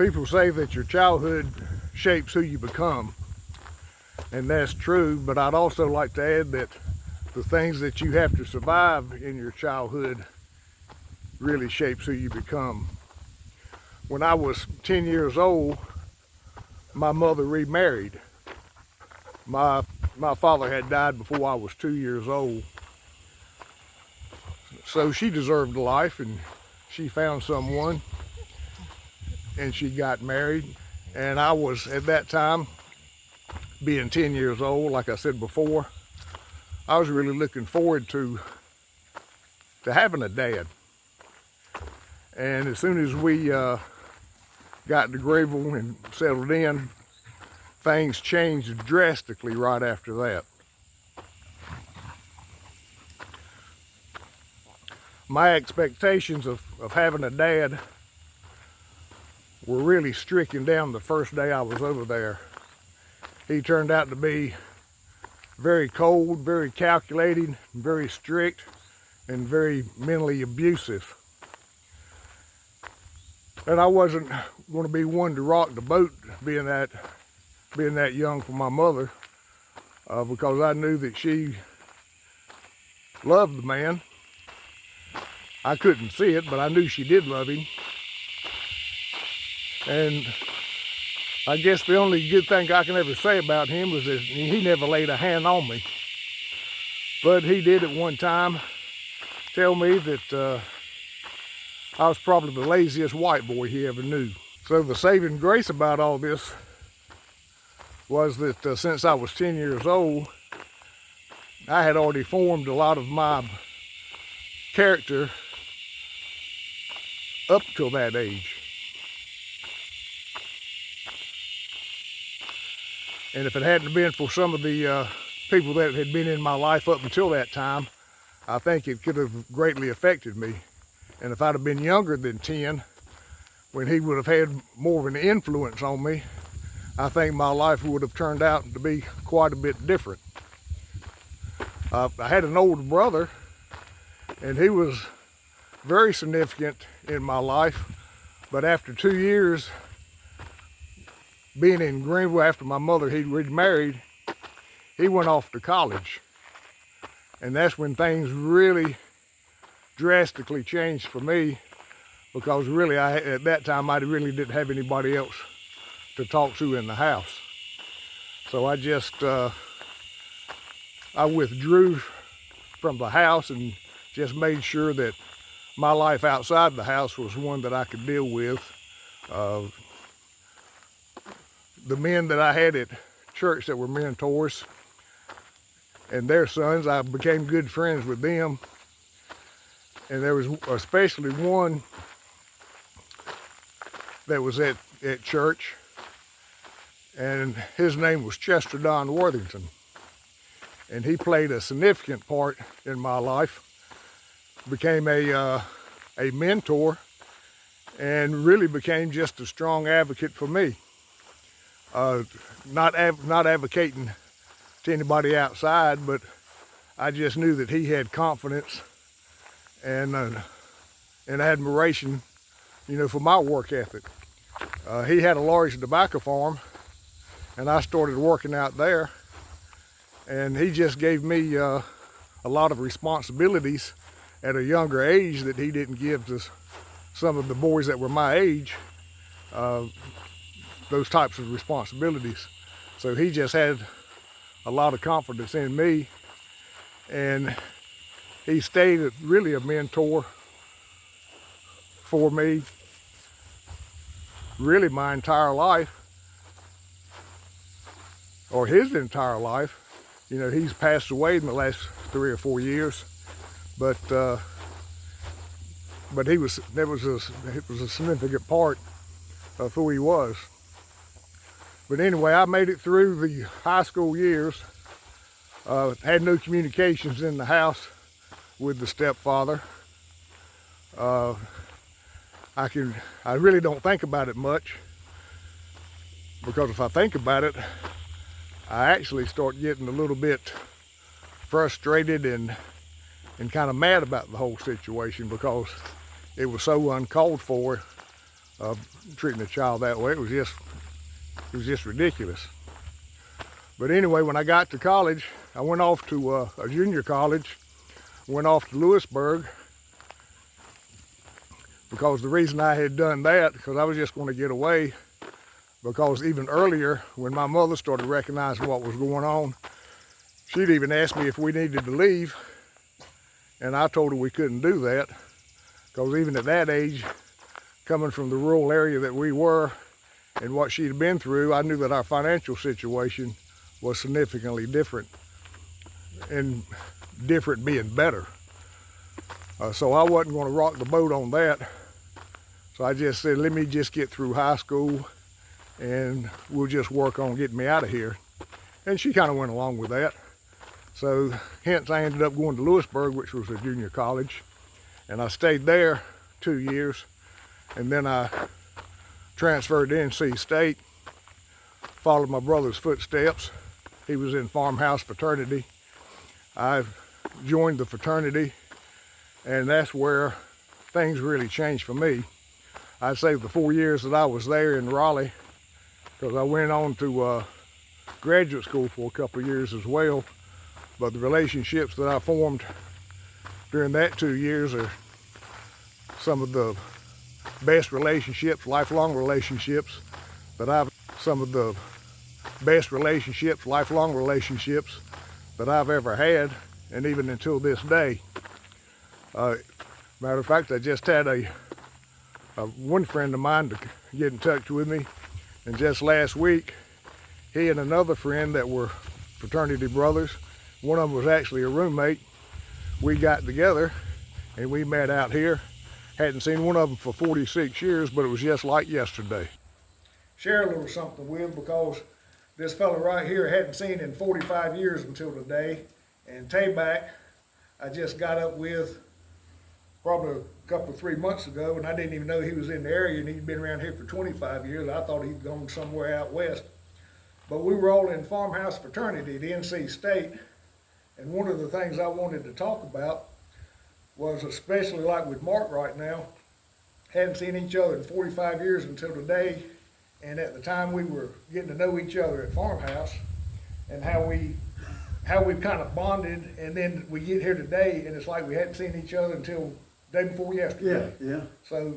People say that your childhood shapes who you become, and that's true, but I'd also like to add that the things that you have to survive in your childhood really shapes who you become. When I was 10 years old, my mother remarried. My father had died before I was 2 years old. So she deserved a life, and she found someone, and she got married. And I was, at that time, being 10 years old, like I said before, I was really looking forward to having a dad. And as soon as we got to Greenville and settled in, things changed drastically right after that. My expectations of having a dad were really stricken down the first day I was over there. He turned out to be very cold, very calculating, very strict, and very mentally abusive. And I wasn't going to be one to rock the boat being that young for my mother, because I knew that she loved the man. I couldn't see it, but I knew she did love him. And I guess the only good thing I can ever say about him was that he never laid a hand on me. But he did at one time tell me that I was probably the laziest white boy he ever knew. So the saving grace about all this was that since I was 10 years old, I had already formed a lot of my character up till that age. And if it hadn't been for some of the people that had been in my life up until that time, I think it could have greatly affected me. And if I'd have been younger than 10, when he would have had more of an influence on me, I think my life would have turned out to be quite a bit different. I had an older brother, and he was very significant in my life. But after 2 years being in Greenville, after my mother had remarried, he went off to college. And that's when things really drastically changed for me, because really at that time I really didn't have anybody else to talk to in the house. So I just I withdrew from the house and just made sure that my life outside the house was one that I could deal with. The men that I had at church that were mentors and their sons, I became good friends with them. And there was especially one that was at church, and his name was Chester Don Worthington. And he played a significant part in my life, became a mentor, and really became just a strong advocate for me. Not advocating to anybody outside, but I just knew that he had confidence and admiration, for my work ethic. He had a large tobacco farm, and I started working out there, and he just gave me a lot of responsibilities at a younger age that he didn't give to some of the boys that were my age, those types of responsibilities. So he just had a lot of confidence in me, and he stayed really a mentor for me really my entire life, or his entire life. He's passed away in the last 3 or 4 years, but it was a significant part of who he was. But anyway, I made it through the high school years. Had no communications in the house with the stepfather. I really don't think about it much, because if I think about it, I actually start getting a little bit frustrated and kind of mad about the whole situation, because it was so uncalled for treating a child that way. It was just ridiculous. But anyway, when I got to college, I went off to a junior college, went off to Lewisburg, because the reason I had done that, because I was just going to get away, because even earlier, when my mother started recognizing what was going on, she'd even asked me if we needed to leave, and I told her we couldn't do that, because even at that age, coming from the rural area that we were and what she'd been through, I knew that our financial situation was significantly different, and different being better. So I wasn't going to rock the boat on that. So I just said, let me just get through high school and we'll just work on getting me out of here. And she kind of went along with that. So hence I ended up going to Lewisburg, which was a junior college. And I stayed there 2 years. And then I transferred to NC State, followed my brother's footsteps. He was in FarmHouse Fraternity. I joined the fraternity, and that's where things really changed for me. I'd say the 4 years that I was there in Raleigh, because I went on to graduate school for a couple of years as well, but the relationships that I formed during that 2 years are some of the best relationships, lifelong relationships that I've ever had, and even until this day. Matter of fact, I just had one friend of mine to get in touch with me, and just last week, he and another friend that were fraternity brothers, one of them was actually a roommate, we got together and we met out here. Hadn't seen one of them for 46 years, but it was just like yesterday. Share a little something with, because this fella right here I hadn't seen in 45 years until today. And Tayback, I just got up with probably a couple, 3 months ago, and I didn't even know he was in the area, and he'd been around here for 25 years. I thought he'd gone somewhere out west. But we were all in FarmHouse Fraternity at NC State, and one of the things I wanted to talk about was, especially like with Mark right now, hadn't seen each other in 45 years until today, and at the time we were getting to know each other at FarmHouse, and how we've kind of bonded, and then we get here today and it's like we hadn't seen each other until day before yesterday. Yeah. So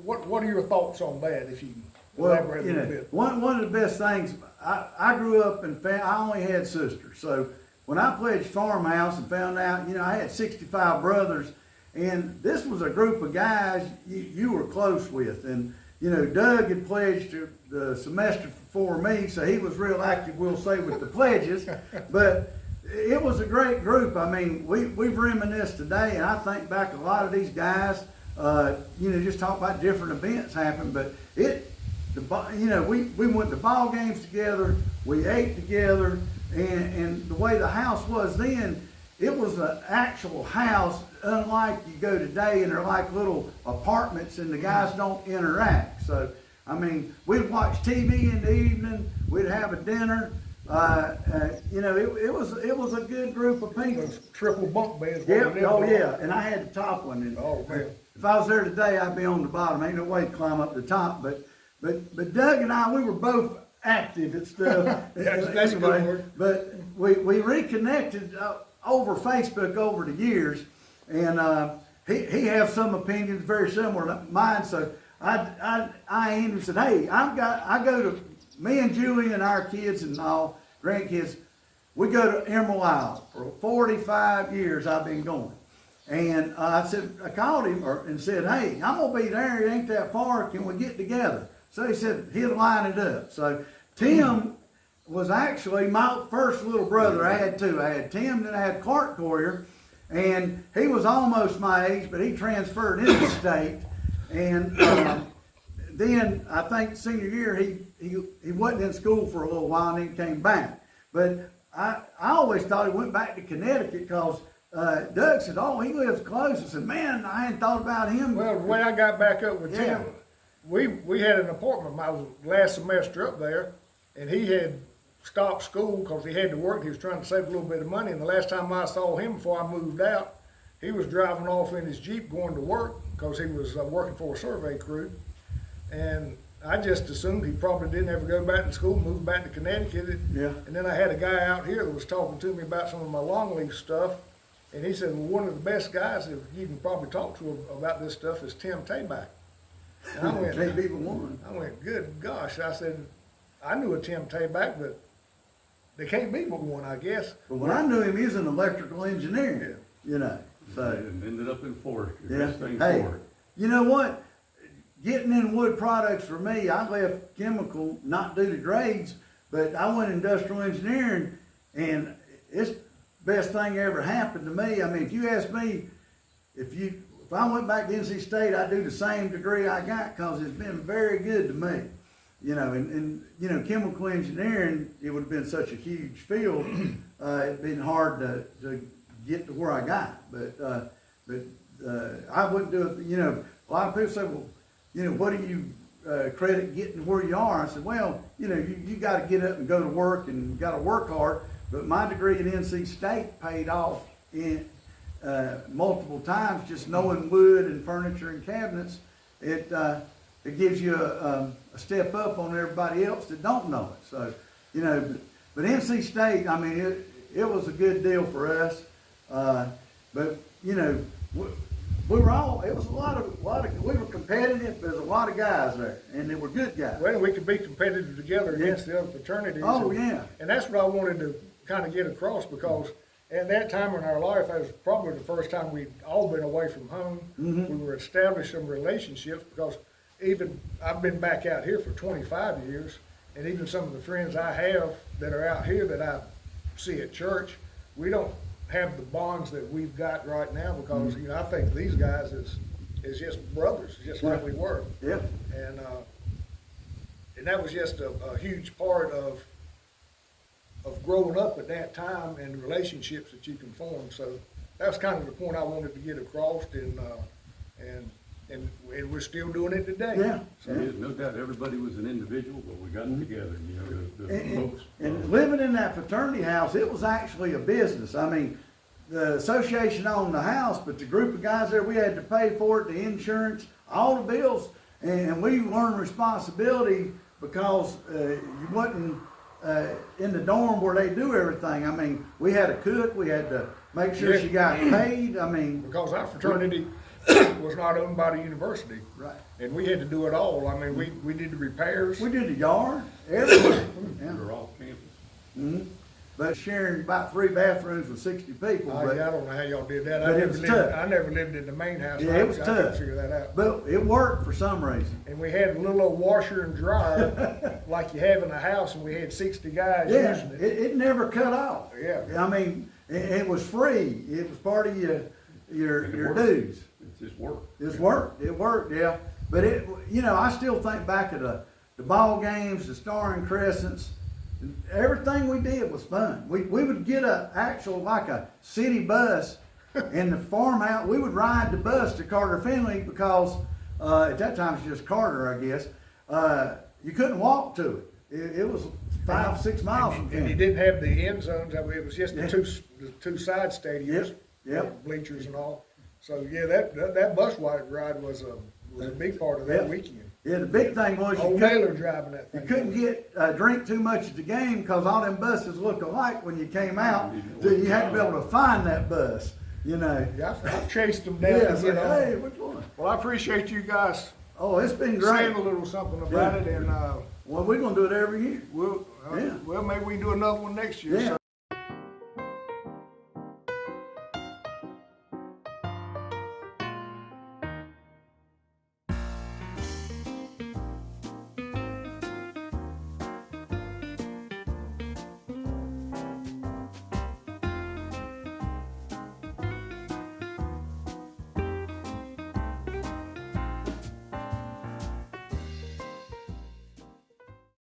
what are your thoughts on that, if you elaborate a little bit? One of the best things, I grew up and I only had sisters. So when I pledged FarmHouse and found out, I had 65 brothers, and this was a group of guys you were close with. And, Doug had pledged the semester before me, so he was real active, we'll say, with the pledges. But it was a great group. I mean, we've reminisced today, and I think back, a lot of these guys, just talk about different events happen, but we went to ball games together, we ate together, and the way the house was then, it was an actual house, unlike you go today and they're like little apartments and the guys don't interact. So, I mean, we'd watch TV in the evening, we'd have a dinner. It was a good group of people. Those triple bunk beds. Yep. Oh yeah, and I had the top one. And if I was there today, I'd be on the bottom. Ain't no way to climb up the top. But Doug and I, we were both active and stuff. That's a good word. But we reconnected over Facebook over the years, and he has some opinions very similar to mine. So I aimed and said, hey, I go to, me and Julie and our kids and all grandkids, we go to Emerald Isle. For 45 years I've been going. And I called him and said, hey, I'm going to be there. It ain't that far. Can we get together? So he said he'd line it up. So Tim was actually my first little brother. I had two. I had Tim, then I had Clark Coyer. And he was almost my age, but he transferred into the state. And then I think senior year, he wasn't in school for a little while and then came back. But I always thought he went back to Connecticut because Doug said, oh, he lives close. I said, man, I hadn't thought about him. Well, the way I got back up with Tim, we had an apartment my last semester up there, and he had stopped school because he had to work. He was trying to save a little bit of money, and the last time I saw him before I moved out, he was driving off in his Jeep going to work because he was working for a survey crew. And I just assumed he probably didn't ever go back to school, moved back to Connecticut. Yeah. And then I had a guy out here that was talking to me about some of my longleaf stuff. And he said, well, one of the best guys that you can probably talk to about this stuff is Tim Tayback. And I went, Can't be the one. I went, good gosh. I said, I knew a Tim Tayback, but they can't be but one, I guess. But when I knew him, he was an electrical engineer, you know, so. And ended up in forestry. Yeah. Best thing Hey, for it. you know what? Getting in wood products for me, I left chemical not due to grades, but I went industrial engineering, and it's the best thing ever happened to me. I mean, if you ask me, if I went back to NC State, I'd do the same degree I got, because it's been very good to me. You know, and you know, chemical engineering, it would have been such a huge field. It'd been hard to get to where I got, but I wouldn't do it. You know, a lot of people say, well, you know, what do you credit getting where you are? I said, well, you know, you got to get up and go to work, and you got to work hard. But my degree at NC State paid off in multiple times. Just knowing wood and furniture and cabinets, it gives you a step up on everybody else that don't know it. So, you know, but NC State, I mean, it was a good deal for us. But you know, we were all, it was a lot of, we were competitive, but there's a lot of guys there, and they were good guys. Well, we could be competitive together against the other fraternities. Oh, and, yeah. And that's what I wanted to kind of get across, because at that time in our life, that was probably the first time we'd all been away from home. Mm-hmm. We were establishing relationships, because even I've been back out here for 25 years, and even some of the friends I have that are out here that I see at church, we don't have the bonds that we've got right now, because you know, I think these guys is just brothers, just like we were. Yeah. And that was just a huge part of growing up at that time, and the relationships that you can form. So that was kind of the point I wanted to get across, and we're still doing it today. Yeah. So, There's no doubt everybody was an individual, but we got together, you know, the folks. And living in that fraternity house, it was actually a business. I mean, the association owned the house, but the group of guys there, we had to pay for it, the insurance, all the bills, and we learned responsibility, because you wasn't in the dorm where they do everything. I mean, we had a cook, we had to make sure she got paid. I mean, because our fraternity was not owned by the university. right. And we had to do it all. I mean, we did the repairs. We did the yard, everything. We Yeah. were off campus. Mm-hmm. But sharing about 3 bathrooms with 60 people. I don't know how y'all did that. but it was tough. I never lived in the main house. Yeah, it was I tough. couldn't figure that out. But it worked for some reason. And we had a little old washer and dryer like you have in a house, and we had 60 guys Yeah, using it. it never cut off. Yeah. I mean, it was free. It was part of your And it worked. dues. It just worked. It worked. It worked, yeah. But you know, I still think back at the ball games, the Star and Crescents. Everything we did was fun. We would get like a city bus, and the farmhouse, we would ride the bus to Carter Finley, because at that time it was just Carter, I guess. You couldn't walk to it. It was 5-6 miles from And you campus. didn't have the end zones. I mean, it was just the two side stadiums, Yep. bleachers and all. So yeah, that bus ride was a big part of that Yep. weekend. Yeah, the big thing was Old Naylor driving that thing. you couldn't get drink too much at the game, because all them buses looked alike when you came out. So you had to be able to find that bus, you know. Yeah, I've chased them down. Yeah, to said, get on. hey, which one? Well, I appreciate you guys Oh, it's been great. saying a little something about Yeah. it, and Well, we're gonna do it every year. we'll Yeah. well, maybe we can do another one next year. Yeah. So